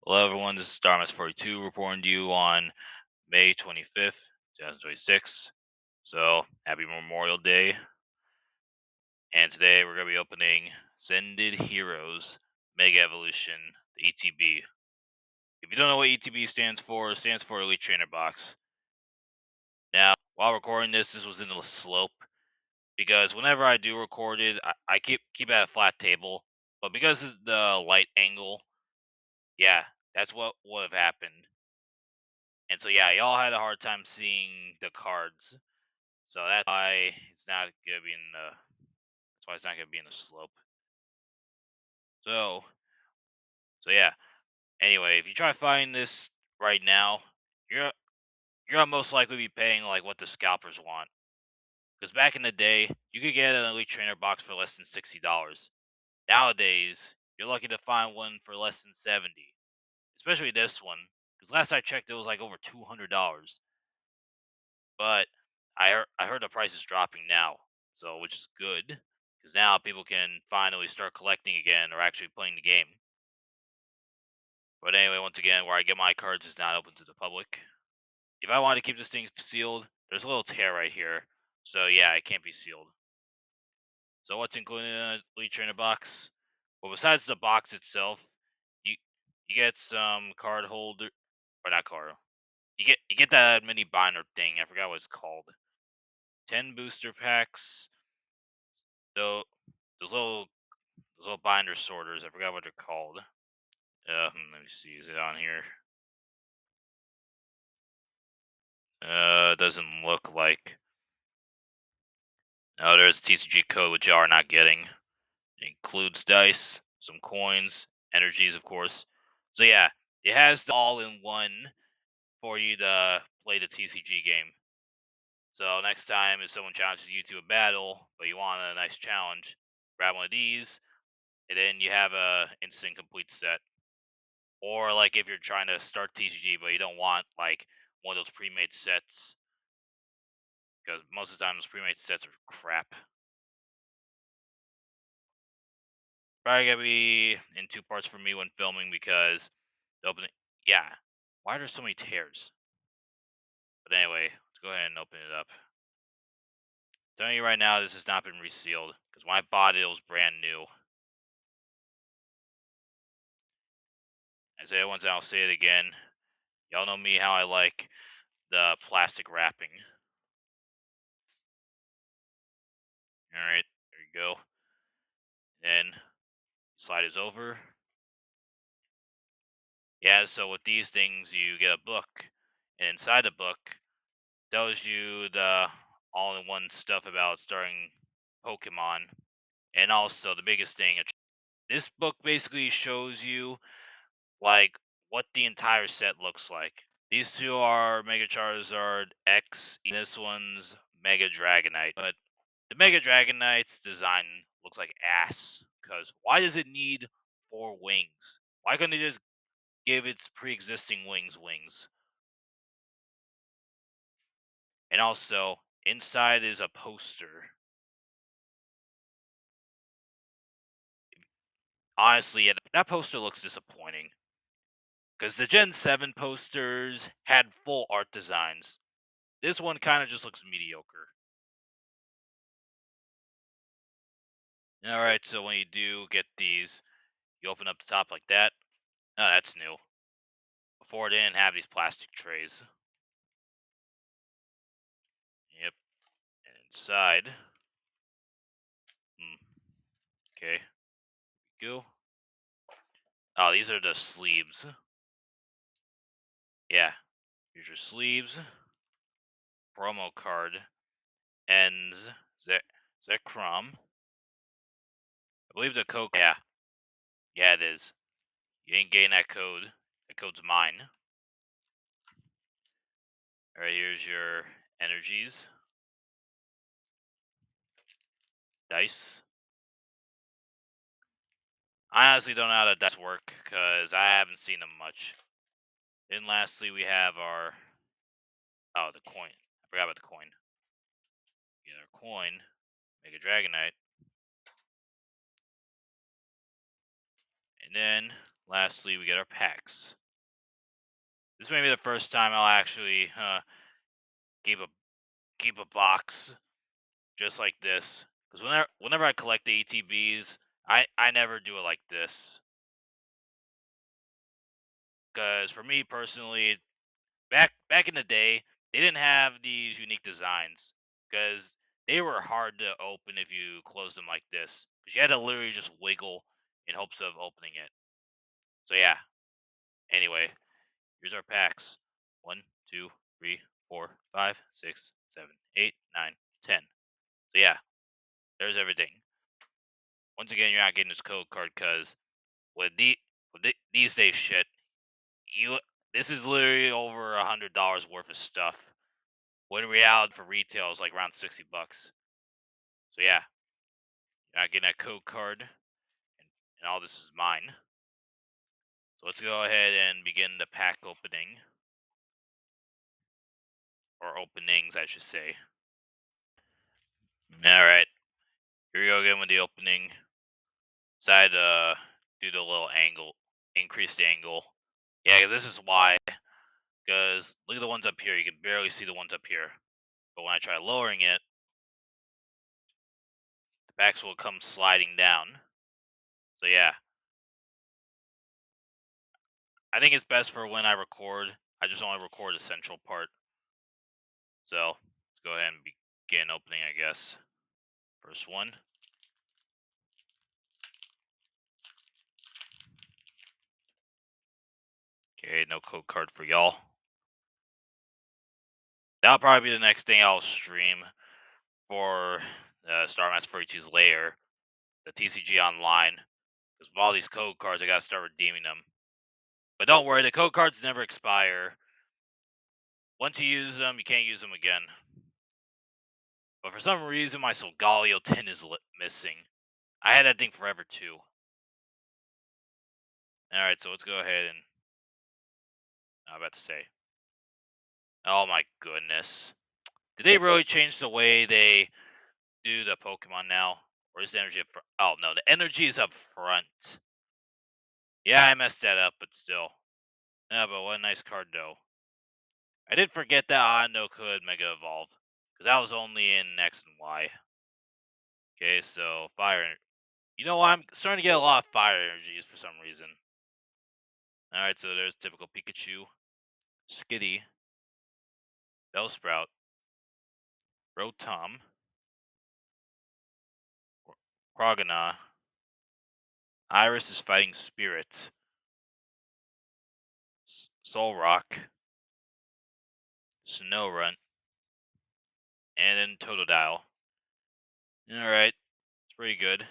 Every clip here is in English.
Hello, everyone. This is Darmas42 reporting to you on May 25th, 2026. So, happy Memorial Day. And today we're going to be opening Zended Heroes Mega Evolution, the ETB. If you don't know what ETB stands for, it stands for Elite Trainer Box. Now, while recording this was in the slope because whenever I do record it, I keep at a flat table. But because of the light angle, yeah, that's what would have happened. And so yeah, y'all had a hard time seeing the cards. So that's why it's not gonna be in the that's why it's not gonna be in the slope. So yeah. Anyway, if you try to find this right now, you're you're gonna most likely be paying like what the scalpers want. Because back in the day, you could get an elite trainer box for less than $60. Nowadays, you're lucky to find one for less than 70. Especially this one. Because last I checked it was like over $200. But I heard the price is dropping now, so which is good because now people can finally start collecting again or actually playing the game. But anyway, once again, where I get my cards is not open to the public. If I want to keep this thing sealed, there's a little tear right here, so yeah, it can't be sealed. So what's included in a Elite Trainer box? Well, besides the box itself, you you get some card holder or not card. You get that mini binder thing. I forgot what it's called. 10 booster packs. Though those little binder sorters, I forgot what they're called. Let me see, is it on here? Doesn't look like. No, there's a TCG code which you are not getting. It includes dice, some coins, energies, of course. So yeah, it has the all-in-one for you to play the TCG game. So next time if someone challenges you to a battle, but you want a nice challenge, grab one of these, and then you have a instant complete set. Or like if you're trying to start TCG but you don't want like one of those pre-made sets, because most of the time those pre-made sets are crap. Probably gonna be in two parts for me when filming because the opening. Yeah, why are there so many tears? But anyway, let's go ahead and open it up. Telling you right now, this has not been resealed because when I bought it, it was brand new. I say it once, and I'll say it again. Y'all know me how I like the plastic wrapping. All right, there you go. Then slide is over. Yeah, so with these things, you get a book, and inside the book tells you the all-in-one stuff about starting Pokemon, and also the biggest thing. This book basically shows you like what the entire set looks like. These two are Mega Charizard X. This one's Mega Dragonite, but the Mega Dragonite's design looks like ass. Because why does it need four wings? Why couldn't they just give its pre-existing wings? And also, inside is a poster. Honestly, yeah, that poster looks disappointing. Because the Gen 7 posters had full art designs. This one kind of just looks mediocre. Alright, so when you do get these, you open up the top like that. Oh, that's new. Before it didn't have these plastic trays. Yep. And inside. Okay. Go. Oh, these are the sleeves. Yeah. Here's your sleeves. Promo card. Ends. Zekrom. I believe the code. Yeah. Yeah, it is. You didn't gain that code. That code's mine. Alright, here's your energies. Dice. I honestly don't know how the dice work because I haven't seen them much. Then lastly, we have our. Oh, the coin. I forgot about the coin. Get our coin. Make a Dragonite. And then lastly, we get our packs. This may be the first time I'll actually keep a keep a box just like this. Because whenever I collect the ETBs, I never do it like this. Because for me personally, back in the day, they didn't have these unique designs. Because they were hard to open if you closed them like this. Because you had to literally just wiggle in hopes of opening it. So yeah. Anyway, here's our packs. 1, 2, 3, 4, 5, 6, 7, 8, 9, 10. So yeah, there's everything. Once again, you're not getting this code card because these days shit, you this is literally over $100 worth of stuff. When in reality for retail is like around $60. So yeah, you're not getting that code card, and all this is mine. So let's go ahead and begin the pack opening, or openings, I should say. All right, here we go again with the opening. Decided to do the little angle, increased angle. Yeah, this is why. Because look at the ones up here. You can barely see the ones up here. But when I try lowering it, the backs will come sliding down. So yeah, I think it's best for when I record. I just only record the central part. So let's go ahead and begin opening, I guess. First one. Okay, no code card for y'all. That'll probably be the next thing I'll stream for Star Master 42's layer, the TCG Online. Because with all these code cards, I gotta start redeeming them. But don't worry, the code cards never expire. Once you use them, you can't use them again. But for some reason, my Solgaleo tin is missing. I had that thing forever too. Alright, so let's go ahead and. I'm about to say. Oh my goodness. Did they really change the way they do the Pokemon now? Or is the energy up front? Oh no, the energy is up front. Yeah, I messed that up, but still. Yeah, but what a nice card though. I did forget that Ando could Mega Evolve. Because that was only in X and Y. Okay, so fire. You know what? I'm starting to get a lot of fire energies for some reason. Alright, so there's typical Pikachu, Skitty, Bellsprout, Rotom, Krogana. Iris is fighting Spirit, Solrock, Snorunt, and then Totodile. Alright, it's pretty good.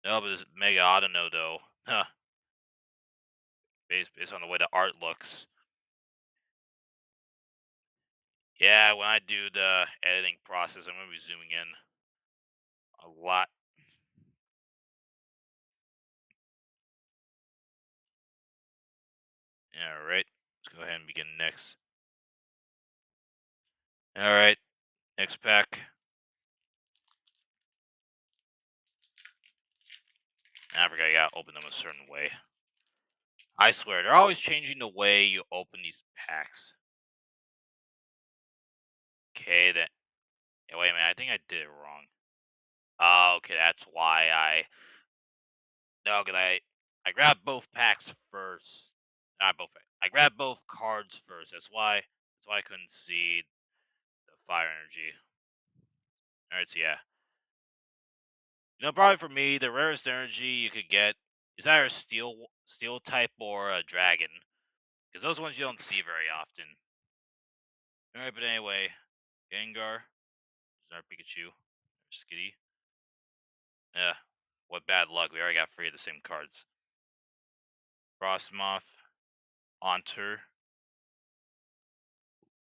No, but it's Mega Autono though. Huh. Based on the way the art looks. Yeah, when I do the editing process, I'm going to be zooming in a lot. Alright, let's go ahead and begin next. Alright, next pack. I forgot I gotta open them a certain way. I swear, they're always changing the way you open these packs. Okay, then. Yeah, wait a minute, I think I did it wrong. Oh, okay, that's why I. No, because I grabbed both packs first. Not both. I grabbed both cards first. That's why. That's why I couldn't see the fire energy. All right, so yeah. Probably for me, the rarest energy you could get is either steel type or a dragon, because those ones you don't see very often. All right, but anyway, Gengar, there's our Pikachu, there's Skitty. Yeah, what bad luck. We already got three of the same cards. Frostmoth, Haunter,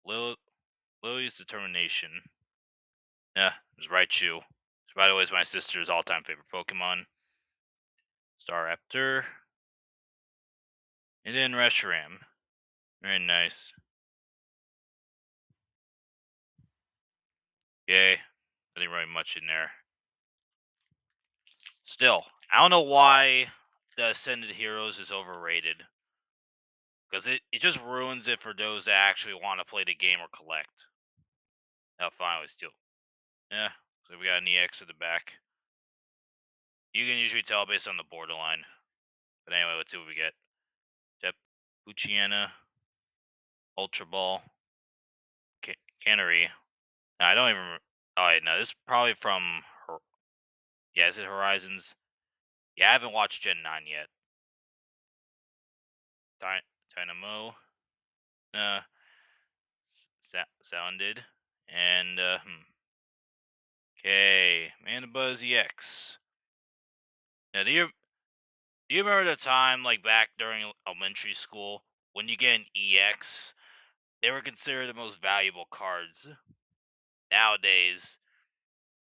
Lily's Determination. Yeah, there's Raichu. Which, by the way, is my sister's all-time favorite Pokemon. Staraptor. And then Reshiram. Very nice. Yay. Nothing really much in there. Still, I don't know why the Ascended Heroes is overrated because it just ruins it for those that actually want to play the game or collect. Now, finally, still, yeah. So we got an EX at the back. You can usually tell based on the borderline. But anyway, let's see what we get. Dep Luciana, Ultra Ball, Cannery. I don't even. Oh, wait, no, this is probably from. Yeah, is it Horizons? Yeah, I haven't watched Gen 9 yet. Dynamo. Uh, Sounded. And, Okay, Manabuzz EX. Now, do you remember the time, like, back during elementary school, when you get an EX, they were considered the most valuable cards? Nowadays,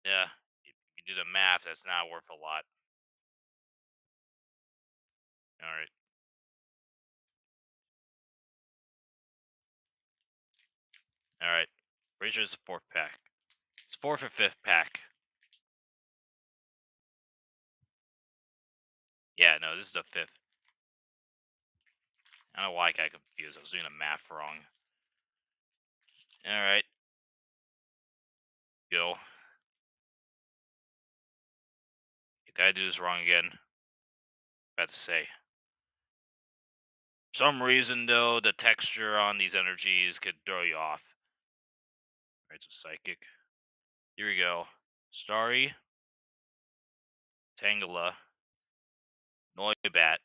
yeah, if you do the math, that's not worth a lot. Alright, alright. Pretty sure it's the fourth pack. It's fourth or fifth pack. Yeah, no, this is the fifth. I don't know why I got confused. I was doing the math wrong. Alright, go. Did I do this wrong again? About to say. For some reason, though, the texture on these energies could throw you off. Alright, so Psychic. Here we go. Starry, Tangela, Noibat.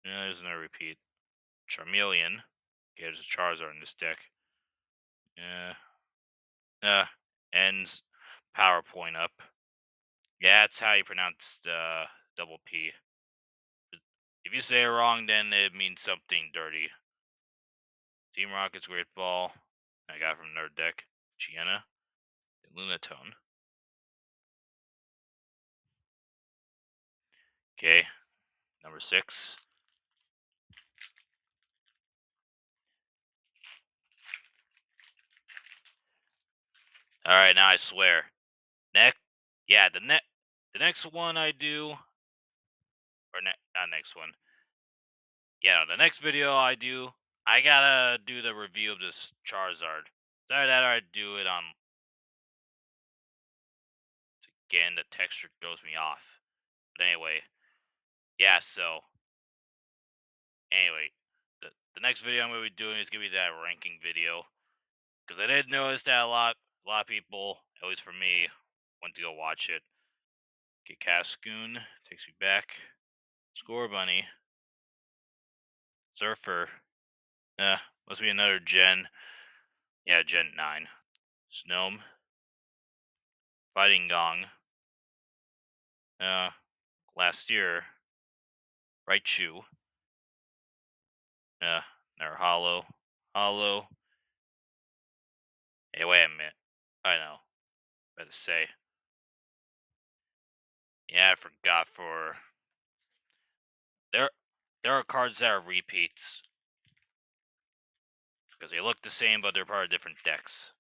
Yeah, there's another repeat. Charmeleon. Okay, there's a Charizard in this deck. Yeah. Ends PowerPoint up. Yeah, that's how you pronounce the double P. If you say it wrong, then it means something dirty. Team Rocket's Great Ball. I got from Nerd Deck. Gianna. Lunatone. Okay, number 6. Alright, now I swear. Next, yeah, the next one I do, or not next one. Yeah, the next video I do, I gotta do the review of this Charizard. Sorry that I do it on. Again, the texture throws me off. But anyway, yeah. So anyway, the next video I'm gonna be doing is gonna be that ranking video because I did notice that a lot of people, at least for me, went to go watch it. Okay, Cascoon takes me back. Score Bunny, Surfer. Must be another Gen. Yeah, Gen 9. Snome, Fighting Gong. Uh, Last year, Raichu. Uh, another Hollow. Hollow. Hey, wait a minute. I know. Better say. Yeah, I forgot for there. There are cards that are repeats because they look the same, but they're part of different decks.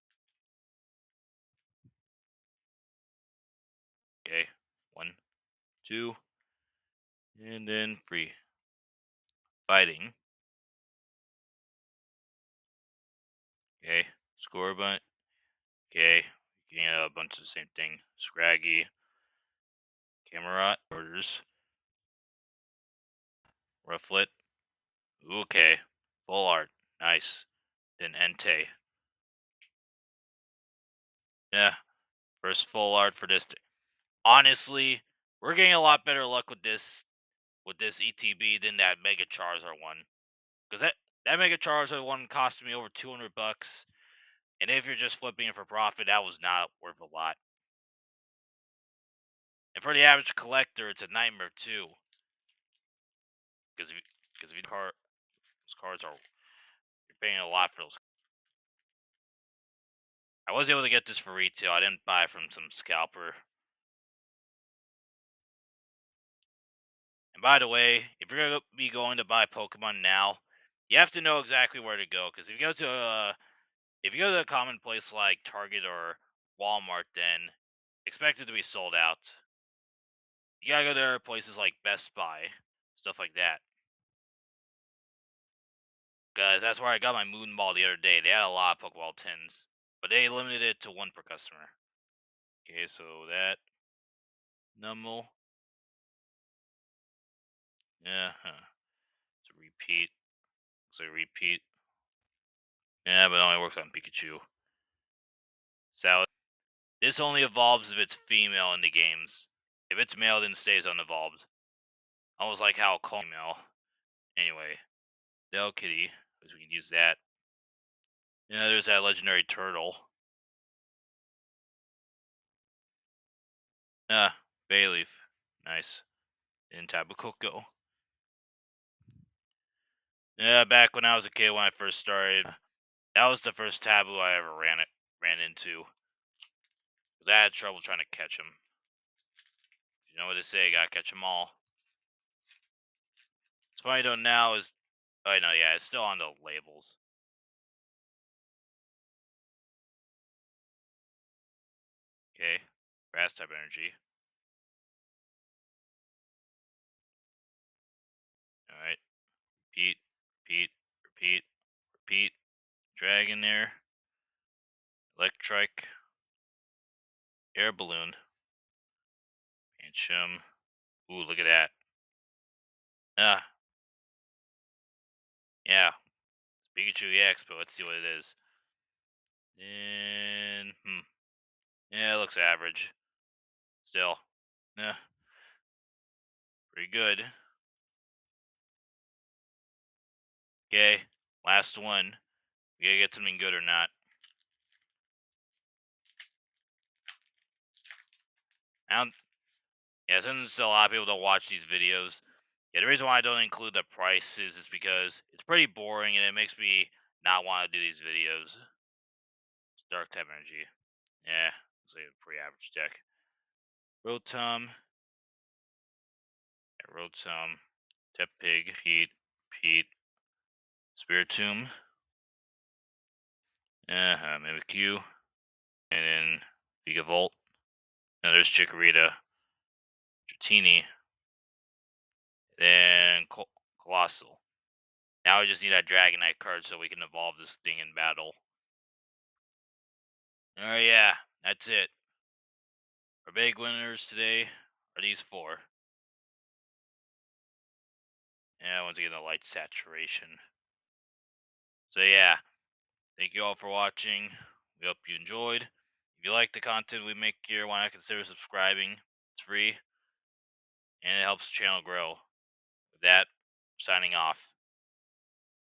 Okay, 1, 2, and then 3. Fighting. Okay, Score Bunt. Okay, getting a bunch of the same thing. Scraggy. Camerot. Orders. Rufflet. Okay, Full Art. Nice. Then Entei. Yeah, first full art for this. Honestly, we're getting a lot better luck with this ETB than that Mega Charizard one. Because that Mega Charizard one cost me over $200, and if you're just flipping it for profit, that was not worth a lot. And for the average collector, it's a nightmare too. Because if you those cards are you're paying a lot for those. I was able to get this for retail. I didn't buy it from some scalper. And by the way, if you're gonna be going to buy Pokemon now, you have to know exactly where to go. Because if you go to a common place like Target or Walmart, then expect it to be sold out. You gotta go to places like Best Buy, stuff like that. Cause that's where I got my Moon Ball the other day. They had a lot of Pokeball tins, but they limited it to one per customer. Okay, so that Numble, yeah, huh. It's a repeat. It's a repeat. Yeah, but it only works on Pikachu. Salad. This only evolves if it's female in the games. If it's male, then it stays unevolved. Almost like how call female. Anyway, Del Kitty, because we can use that. Yeah, there's that legendary turtle. Ah, Bayleaf. Nice. In Tabu Koko. Yeah, back when I was a kid when I first started, that was the first taboo I ever ran into. Cause I had trouble trying to catch him. You know what they say, gotta catch them all. It's funny though now is, oh no, yeah, it's still on the labels. Okay, grass type energy. All right, repeat, repeat, repeat, repeat. Dragon there, electric, air balloon, Pancham. Ooh, look at that. Ah, yeah, Pikachu EX, but let's see what it is. And yeah, it looks average. Still, yeah, pretty good. Okay, last one. We gotta get something good or not. I don't. Yeah, since a lot of people don't watch these videos. Yeah, the reason why I don't include the prices is because it's pretty boring and it makes me not want to do these videos. It's dark type energy. Yeah, it's like a pretty average deck. Rotom, yeah, Rotom, Tepig, Pete, Spiritomb, Mimikyu, and then Vigavolt. And there's Chikorita, Dratini, then Colossal. Now we just need that Dragonite card so we can evolve this thing in battle. Oh yeah, that's it. Our big winners today are these four. Yeah, once again, the light saturation. So yeah, thank you all for watching. We hope you enjoyed. If you like the content we make here, why not consider subscribing? It's free, and it helps the channel grow. With that, signing off.